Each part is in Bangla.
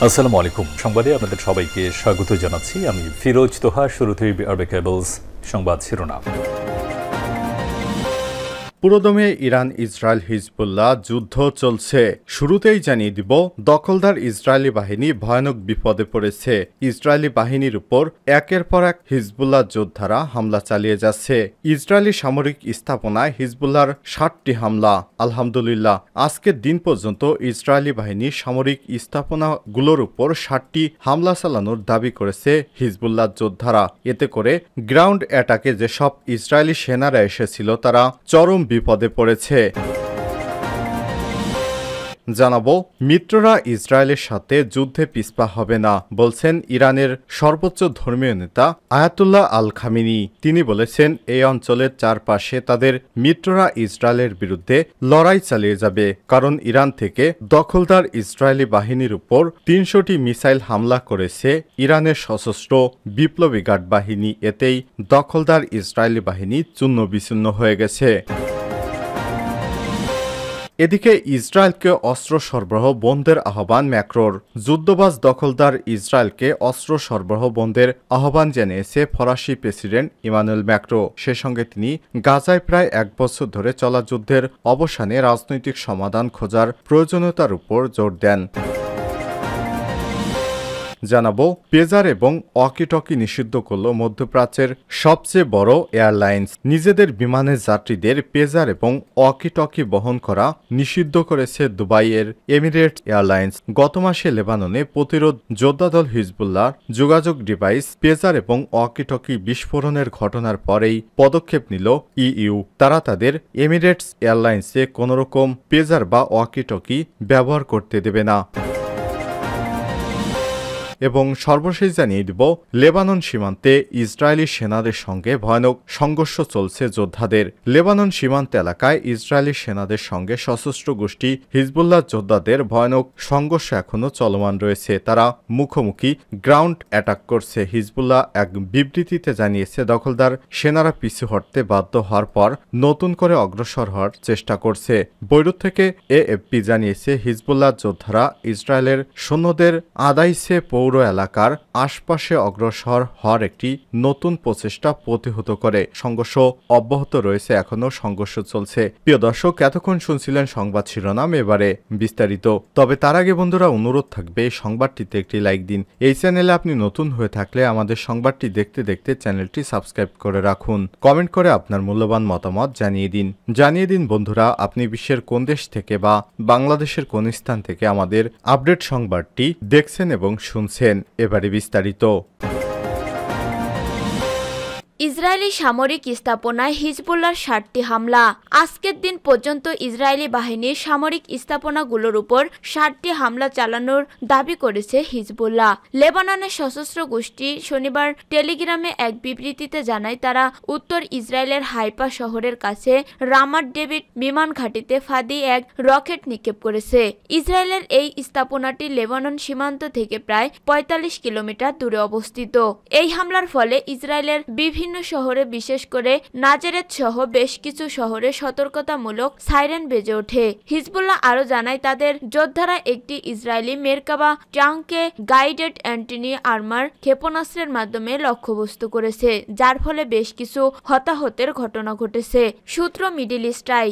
আসসালামু আলাইকুম। সংবাদে আপনাদের সবাইকে স্বাগত জানাচ্ছি। আমি ফিরোজ তোহা। শুরুতেই আরবে কেবলস সংবাদ শিরোনাম। পুরোদমে ইরান ইসরায়েল হিজবুল্লাহ যুদ্ধ চলছে। শুরুতেই জানিয়ে দিব, দখলদার ইসরায়েলি বাহিনী ভয়ানক বিপদে পড়েছে। ইসরায়েলি বাহিনীর উপর একের পর এক হিজবুল্লাহ যোদ্ধারা হামলা চালিয়ে যাচ্ছে। ইসরায়েলি সামরিক স্থাপনায় হিজবুল্লাহর 60টি হামলা। আলহামদুলিল্লাহ, আজকের দিন পর্যন্ত ইসরায়েলি বাহিনী সামরিক স্থাপনাগুলোর উপর 60টি হামলা চালানোর দাবি করেছে হিজবুল্লাহ যোদ্ধারা। এতে করে গ্রাউন্ড অ্যাটাকে যেসব ইসরায়েলি সেনারা এসেছিল তারা চরম বিপদে পড়েছে। জানাবো, মিত্ররা ইসরায়েলের সাথে যুদ্ধে পিছপা হবে না বলছেন ইরানের সর্বোচ্চ ধর্মীয় নেতা আয়াতুল্লাহ আল খামিনি। তিনি বলেছেন, এই অঞ্চলের চারপাশে তাদের মিত্ররা ইসরায়েলের বিরুদ্ধে লড়াই চালিয়ে যাবে, কারণ ইরান থেকে দখলদার ইসরায়েলি বাহিনীর উপর 300টি মিসাইল হামলা করেছে ইরানের সশস্ত্র বিপ্লবী গার্ড বাহিনী। এতেই দখলদার ইসরায়েলি বাহিনী চূর্ণ বিচূর্ণ হয়ে গেছে। এদিকে ইসরায়েলকে অস্ত্র সরবরাহ বন্ধের আহ্বান ম্যাক্রোর। যুদ্ধবাজ দখলদার ইসরায়েলকে অস্ত্র সরবরাহ বন্ধের আহ্বান জানিয়েছে ফরাসি প্রেসিডেন্ট ইমানুয়েল ম্যাক্রো। সে সঙ্গে তিনি গাজায় প্রায় 1 বছর ধরে চলা যুদ্ধের অবসানে রাজনৈতিক সমাধান খোঁজার প্রয়োজনীয়তার উপর জোর দেন। জানাবো, পেজার এবং ওয়াকিটকি নিষিদ্ধ করল মধ্যপ্রাচ্যের সবচেয়ে বড় এয়ারলাইন্স। নিজেদের বিমানের যাত্রীদের পেজার এবং ওয়াকিটকি বহন করা নিষিদ্ধ করেছে দুবাইয়ের এমিরেটস এয়ারলাইন্স। গত মাসে লেবাননে প্রতিরোধ যোদ্ধাদল হিজবুল্লাহ যোগাযোগ ডিভাইস পেজার এবং ওয়াকিটকি বিস্ফোরণের ঘটনার পরেই পদক্ষেপ নিল ইইউ। তারা তাদের এমিরেটস এয়ারলাইন্সে কোনোরকম পেজার বা ওয়াকিটকি ব্যবহার করতে দেবে না। এবং সর্বশেষ জানিয়ে দিব, লেবানন সীমান্তে ইসরায়েলি সেনাদের সঙ্গে ভয়ানক সংঘর্ষ চলছে যোদ্ধাদের। লেবানন সীমান্ত এলাকায় ইসরায়েলি সেনাদের সঙ্গে সশস্ত্র গোষ্ঠী হিজবুল্লাহ যোদ্ধাদের ভয়ানক সংঘর্ষ এখনও চলমান রয়েছে। তারা মুখোমুখি গ্রাউন্ড অ্যাটাক করছে। হিজবুল্লাহ এক বিবৃতিতে জানিয়েছে, দখলদার সেনারা পিছু হটতে বাধ্য হওয়ার পর নতুন করে অগ্রসর হওয়ার চেষ্টা করছে। বৈরুত থেকে এএফপি জানিয়েছে, হিজবুল্লাহ যোদ্ধারা ইসরায়েলের সৈন্যদের আদাইসে পৌর এলাকার আশপাশে অগ্রসর হওয়ার একটি নতুন প্রচেষ্টা প্রতিহত করে। সংঘর্ষ অব্যাহত রয়েছে, এখনও সংঘর্ষ চলছে। প্রিয় দর্শক, এতক্ষণ শুনছিলেন সংবাদ শিরোনাম, এবারে বিস্তারিত। তবে তার আগে বন্ধুরা, অনুরোধ থাকবে এই সংবাদটিতে একটি লাইক দিন। এই চ্যানেলে আপনি নতুন হয়ে থাকলে আমাদের সংবাদটি দেখতে দেখতে চ্যানেলটি সাবস্ক্রাইব করে রাখুন। কমেন্ট করে আপনার মূল্যবান মতামত জানিয়ে দিন বন্ধুরা, আপনি বিশ্বের কোন দেশ থেকে বা বাংলাদেশের কোন স্থান থেকে আমাদের আপডেট সংবাদটি দেখছেন এবং শুনছেন। এবারে বিস্তারিত। ইসরায়েলি সামরিক স্থাপনায় হিজবুল্লাহর 60টি হামলা। আজকের দিন পর্যন্ত ইসরায়েলি বাহিনীর সামরিক স্থাপনাগুলোর উপর 60টি হামলা চালানোর দাবি করেছে হিজবুল্লাহ। লেবাননের সশস্ত্র গোষ্ঠী শনিবার টেলিগ্রামে এক বিবৃতিতে জানায়, তারা উত্তর ইসরায়েলের হাইফা শহরের কাছে রামাত ডেভিড বিমান ঘাঁটিতে ফাঁদি এক রকেট নিক্ষেপ করেছে। ইসরায়েলের এই স্থাপনাটি লেবানন সীমান্ত থেকে প্রায় 45 কিলোমিটার দূরে অবস্থিত। এই হামলার ফলে ইসরায়েলের বিভিন্ন শহরে, বিশেষ করে নাজারেত সহ বেশ কিছু শহরে সতর্কতামূলক সাইরেন বেজে ওঠে। হিজবুল্লাহ আরো জানায়, তাদের যোদ্ধারা একটি ইসরায়েলি মেরকাবা ট্যাঙ্কে গাইডেড অ্যান্টি আর্মার ক্ষেপণাস্ত্রের মাধ্যমে লক্ষ্যবস্তু করেছে, যার ফলে বেশ কিছু হতাহতের ঘটনা ঘটেছে। সূত্র মিডল ইস্ট আই।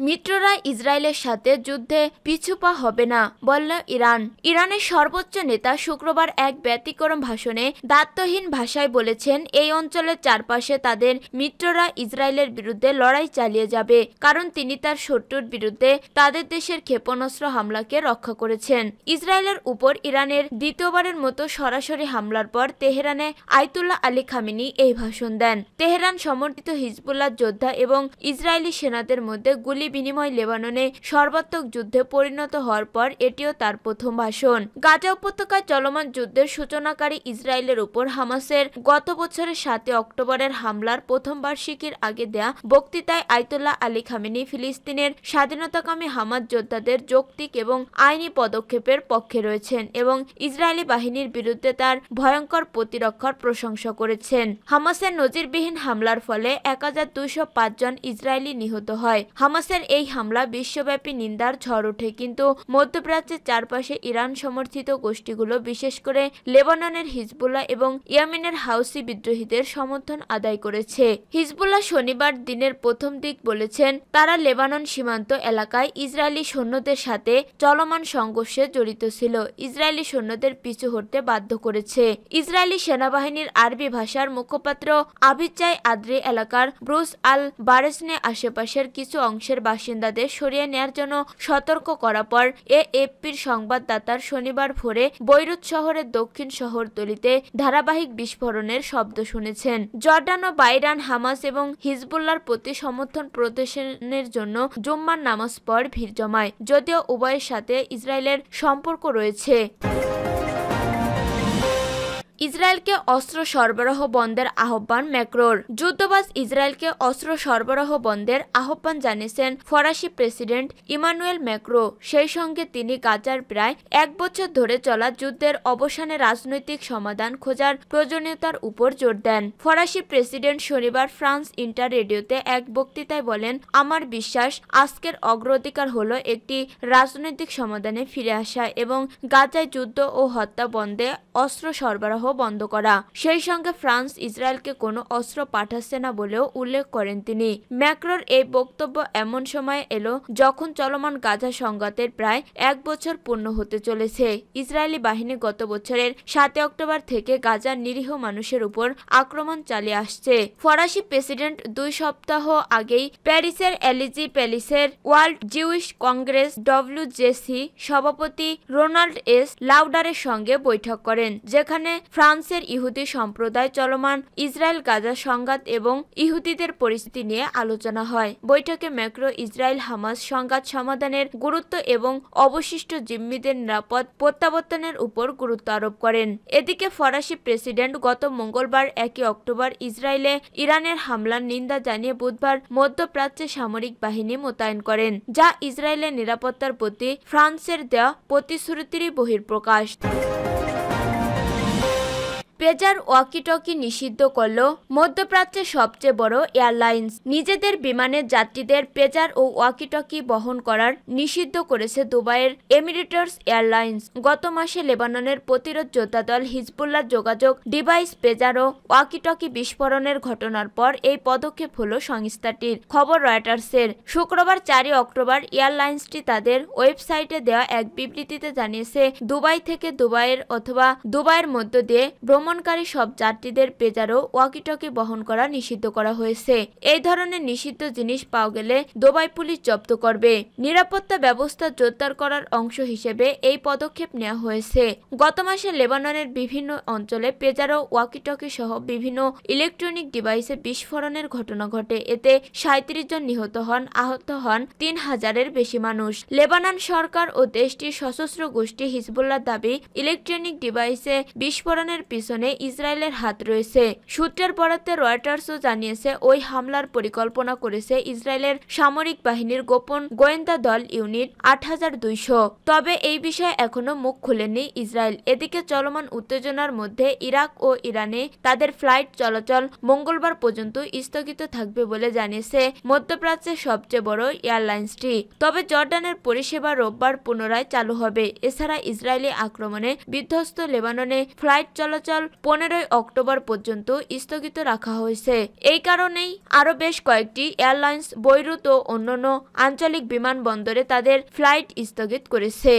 মিত্ররা ইসরায়েলের সাথে যুদ্ধে পিছুপা হবে না বলল ইরান। ইরানের সর্বোচ্চ নেতা শুক্রবার এক ব্যতিক্রম ভাষণে দায়িত্বহীন ভাষায় বলেছেন, এই অঞ্চলের চারপাশে তাদের মিত্ররা ইসরায়েলের বিরুদ্ধে লড়াই চালিয়ে যাবে, কারণ তিনি তার শত্রুর বিরুদ্ধে তাদের দেশের ক্ষেপণাস্ত্র হামলাকে রক্ষা করেছেন। ইসরায়েলের উপর ইরানের দ্বিতীয়বারের মতো সরাসরি হামলার পর তেহরানে আয়াতুল্লাহ আলী খামেনি এই ভাষণ দেন। তেহরান সমর্থিত হিজবুল্লাহ যোদ্ধা এবং ইসরায়েলি সেনাদের মধ্যে গুলি বিনিময় লেবাননে সর্বাত্মক যুদ্ধে পরিণত হওয়ার পর এটিও তার প্রথম ভাষণ। গাজা উপত্যকায় চলমান যুদ্ধের সূচনাকারী ইসরায়েলের উপর হামাসের গত বছরের 7 অক্টোবরের হামলার প্রথম বার্ষিকীর আগে দেয়া বক্তৃতায় আয়াতুল্লাহ আলী খামেনি ফিলিস্তিনের স্বাধীনতাকামী হামাস যোদ্ধাদের যৌক্তিক এবং আইনি পদক্ষেপের পক্ষে রয়েছেন এবং ইসরায়েলি বাহিনীর বিরুদ্ধে তার ভয়ঙ্কর প্রতিরক্ষার প্রশংসা করেছেন। হামাসের নজিরবিহীন হামলার ফলে 1205 জন ইসরায়েলি নিহত হয়। হামাসের এই হামলা বিশ্বব্যাপী নিন্দার ঝড় ওঠে, কিন্তু মধ্যপ্রাচ্যের চারপাশে ইরান সমর্থিত গোষ্ঠীগুলো, বিশেষ করে লেবাননের হিজবুল্লাহ এবং ইয়েমেনের হাউসি বিদ্রোহীদের সমর্থন আদায় করেছে। হিজবুল্লাহ শনিবার দিনের প্রথম দিক বলেছেন তারা লেবানন সীমান্ত এলাকায় ইসরায়েলি সৈন্যদের সাথে চলমান সংঘর্ষে জড়িত ছিল, ইসরায়েলি সৈন্যদের পিছু হটতে বাধ্য করেছে। ইসরায়েলি সেনাবাহিনীর আরবি ভাষার মুখপাত্র আবিচাই আদ্রি এলাকার ব্রুস আল বারেসনে আশেপাশের কিছু অংশের বাসিন্দাদের সরিয়ে নেয়ার জন্য সতর্ক করার পর এএফপির সংবাদদাতার শনিবার ভোরে বৈরুত শহরের দক্ষিণ শহরতলিতে ধারাবাহিক বিস্ফোরণের শব্দ শুনেছেন। জর্ডান ও বাইরান হামাস এবং হিজবুল্লাহর প্রতি সমর্থন প্রদর্শনের জন্য জুম্মার নামাজ পর ভিড় জমায়, যদিও উভয়ের সাথে ইসরায়েলের সম্পর্ক রয়েছে। ইসরায়েলকে অস্ত্র সরবরাহ বন্ধের আহ্বান ম্যাক্রোর। যুদ্ধবাজ ইসরায়েলকে অস্ত্র সরবরাহ বন্ধের আহ্বান জানিয়েছেন ফরাসি প্রেসিডেন্ট ইমানুয়েল ম্যাক্রো। সেই সঙ্গে তিনি গাজার প্রায় 1 বছর ধরে চলা যুদ্ধের অবসানে রাজনৈতিক সমাধান খোঁজার প্রয়োজনীয়তার উপর জোর দেন। ফরাসি প্রেসিডেন্ট শনিবার ফ্রান্স ইন্টার রেডিওতে এক বক্তৃতায় বলেন, আমার বিশ্বাস আজকের অগ্রাধিকার হলো একটি রাজনৈতিক সমাধানে ফিরে আসা এবং গাজায় যুদ্ধ ও হত্যা বন্ধে অস্ত্র সরবরাহ বন্ধ করা। সেই সঙ্গে ফ্রান্স ইসরায়েলকে কোনো অস্ত্র পাঠাচ্ছে না বলেও উল্লেখ করেন তিনি। ম্যাক্রোর এই বক্তব্য এমন সময় এলো যখন চলমান গাজা সংঘাতের প্রায় 1 বছর পূর্ণ হতে চলেছে। ইসরায়েলি বাহিনী গত বছরের 7 অক্টোবর থেকে গাজার নিরীহ মানুষের উপর আক্রমণ চালিয়ে আসছে। ফরাসি প্রেসিডেন্ট 2 সপ্তাহ আগেই প্যারিসের এলিজি প্যালেসের ওয়ার্ল্ড জিউইশ কংগ্রেস WJC সভাপতি রোনাল্ড এস লাউডারের সঙ্গে বৈঠক করেন, যেখানে ফ্রান্সের ইহুদি সম্প্রদায়, চলমান ইসরায়েল গাজা সংঘাত এবং ইহুদিদের পরিস্থিতি নিয়ে আলোচনা হয়। বৈঠকে ম্যাক্রো ইসরায়েল হামাস সংঘাত সমাধানের গুরুত্ব এবং অবশিষ্ট জিম্মিদের নিরাপদ প্রত্যাবর্তনের উপর গুরুত্ব আরোপ করেন। এদিকে ফরাসি প্রেসিডেন্ট গত মঙ্গলবার 1 অক্টোবর ইসরায়েলে ইরানের হামলার নিন্দা জানিয়ে বুধবার মধ্যপ্রাচ্যে সামরিক বাহিনী মোতায়েন করেন, যা ইসরায়েলের নিরাপত্তার প্রতি ফ্রান্সের দেওয়া প্রতিশ্রুতিরই বহিঃপ্রকাশ। পেজার ওয়াকিটকি নিষিদ্ধ করল মধ্যপ্রাচ্যের সবচেয়ে বড় এয়ারলাইন্স। নিজেদের বিমানের যাত্রীদের পেজার ও ওয়াকিটকি বহন করার নিষিদ্ধ করেছে দুবাইয়ের এমিরেটস এয়ারলাইন্স। গত মাসে লেবাননের প্রতিরোধ যোদ্ধা দল হিজবুল্লাহ যোগাযোগ ডিভাইস পেজার ও ওয়াকিটকি বিস্ফোরণের ঘটনার পর এই পদক্ষেপ হলো সংস্থাটির। খবর রয়টার্সের। শুক্রবার 4 অক্টোবর এয়ারলাইন্সটি তাদের ওয়েবসাইটে দেওয়া এক বিবৃতিতে জানিয়েছে, দুবাই থেকে দুবাইয়ের অথবা দুবাইয়ের মধ্য দিয়ে ভ্রমণকারী সব যাত্রীদের পেজার ও ওয়াকিটকি বহন করা নিষিদ্ধ করা হয়েছে। এই ধরনের নিষিদ্ধ জিনিস পাওয়া গেলে দুবাই পুলিশ জব্দ করবে। নিরাপত্তা ব্যবস্থা জোরদার করার অংশ হিসেবে এই পদক্ষেপ নেওয়া হয়েছে। গত মাসে লেবাননের বিভিন্ন অঞ্চলে পেজার ও ওয়াকিটকি সহ বিভিন্ন ইলেকট্রনিক ডিভাইসে বিস্ফোরণের ঘটনা ঘটে। এতে 37 জন নিহত হন, আহত হন 3000-এর বেশি মানুষ। লেবানন সরকার ও দেশটির সশস্ত্র গোষ্ঠী হিজবুল্লাহ দাবি, ইলেকট্রনিক ডিভাইসে বিস্ফোরণের পিছনে ইসরায়েলের হাত রয়েছে। সূত্রের বরাতে রয়টার্সও জানিয়েছে, ওই হামলার পরিকল্পনা করেছে ইসরায়েলের সামরিক বাহিনীর গোপন গোয়েন্দা দল ইউনিট 8200। তবে এই বিষয়ে এখনো মুখ খুলেনি ইসরায়েল। এদিকে চলমান উত্তেজনার মধ্যে ইরাক ও ইরানে তাদের ফ্লাইট চলাচল মঙ্গলবার পর্যন্ত স্থগিত থাকবে বলে জানিয়েছে মধ্যপ্রাচ্যের সবচেয়ে বড় এয়ারলাইন্সটি। তবে জর্ডানের পরিষেবা রোববার পুনরায় চালু হবে। এছাড়া ইসরায়েলি আক্রমণে বিধ্বস্ত লেবাননে ফ্লাইট চলাচল 15 অক্টোবর পর্যন্ত স্থগিত রাখা হয়েছে। এই কারণেই আরও বেশ কয়েকটি এয়ারলাইন্স বৈরুত ও অন্যান্য আঞ্চলিক বিমানবন্দরে তাদের ফ্লাইট স্থগিত করেছে।